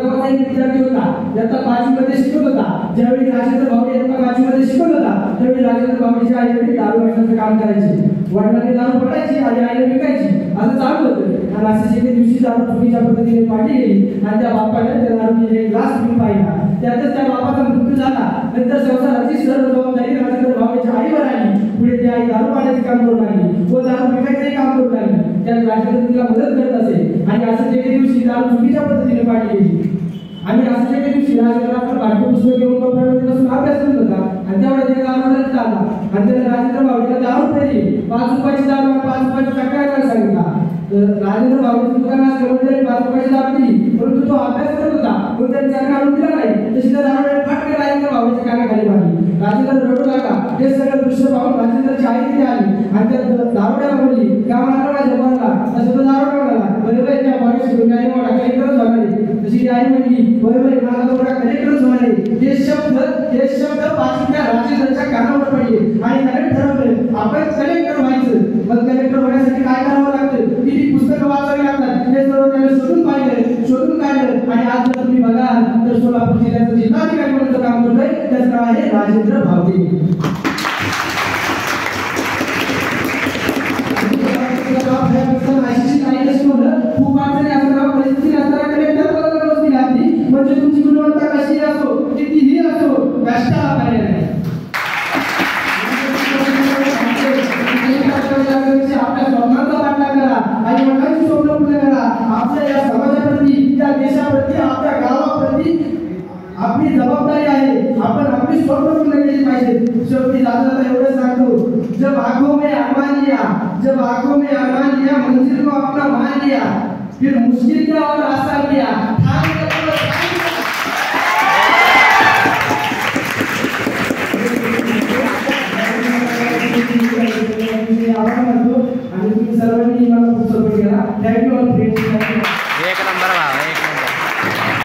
गावाचा एक विद्यार्थी होता, इयत्ता 5वी मध्ये शिकत होता. ज्यावेळी राजेंद्र भावडे इयत्ता 5वी मध्ये शिकत होता त्यावेळी राजेंद्र भावडेच्या आईवडील दारू विकण्याचं काम करायचे. वडिलांनी दारू पडायची आणि आईने विकायची असं चालू होतं. आणि असेच एके दिवशी दारू चुकीच्या पद्धतीने पाडली गेली आणि त्या बापाने त्या दारूने एक ग्लास पिऊन पाहिला. त्यातच त्या बापाचा मृत्यू झाला. नंतर संसाराची सर्व जबाबदारी राजेंद्र भावडेच्या आईवर आली. पुढे ती आई दारू पाण्याचे काम करू लागली व दारू विकायचंही काम करू लागली. त्यात राजेंद्र तिला मदत करत असे. आणि असंच एके दिवशी दारू चुकीच्या पद्धतीने पाडली गेली. आणि असंच एके दिवशी राजेंद्र आपलं पाठ्यपुस्तक घेऊन कपड्यामध्ये बसून अभ्यास करत होता आणि तेवढ्या त्या दारूला आला आणि त्याने राजेंद्र भावडेला दारू पेली. 5 रुपयाची दारू आणि 5 रुपयाची चक्रा करायला सांगितला. राजेंद्र भावडेचं दुकान असल्यामुळे त्याने 5 रुपयाची दारू दिली, परंतु तो अभ्यास करत होता म्हणून त्याने चक्रा आणून दिला नाही. तशी त्या दारूने फटके राजेंद्र भावडेच्या कानाखाली मारली. राजेंद्र रडू लागला. हे सगळं दृश्य पाहून राजेंद्रची आई तिथे आली आणि त्या दारुड्याला बोलली, का मारला माझ्या पोराला? तसं तो दारुडा म्हणाला, बरोबर त्या पोराला शिकून काही मोठा कलेक्टरच होणार आहे. तशी आई म्हणली, बरोबर माझा पोरा कलेक्टरच होणार आहे. हे शब्द 5 रुपया राजेंद्रच्या कानावर पडले आणि त्याने ठरवलं आपण कलेक्टर व्हायचं. मग कलेक्टर होण्यासाठी काय करावं लागतं, किती पुस्तकं वाचावी लागतात हे सर्व त्याने शोधून पाहिलं, शोधून काढलं. आणि आज जर तुम्ही बघाल तर सोलापूर जिल्ह्याचं जिल्हाधिकारी म्हणून काम करतोय त्याचं नाव आहे राजेंद्र भावडे. खूप अडचणी असताना परिस्थिती असताना कलेक्टर पदाला बसली घातली म्हणजे तुमची गुणवत्ता कशी असो कितीही असो कष्टाला पर्याय नाही. आपल्या स्वप्नांचा पाठलाग करा, आई वडिलांची स्वप्न पूर्ण करा. आपल्या या समाजाप्रती, या देशाप्रती, आपल्या गावाप्रती आपली जबाबदारी आहे. आपण आपली स्वप्न पूर्ण केली पाहिजे. शेवटी जाता एवढं सांगतो, जब आंखों में अरमान लिया मंजिल को अपना मान लिया फिर मुश्किल क्या और आसान किया. आणि तुम्ही सर्वांनी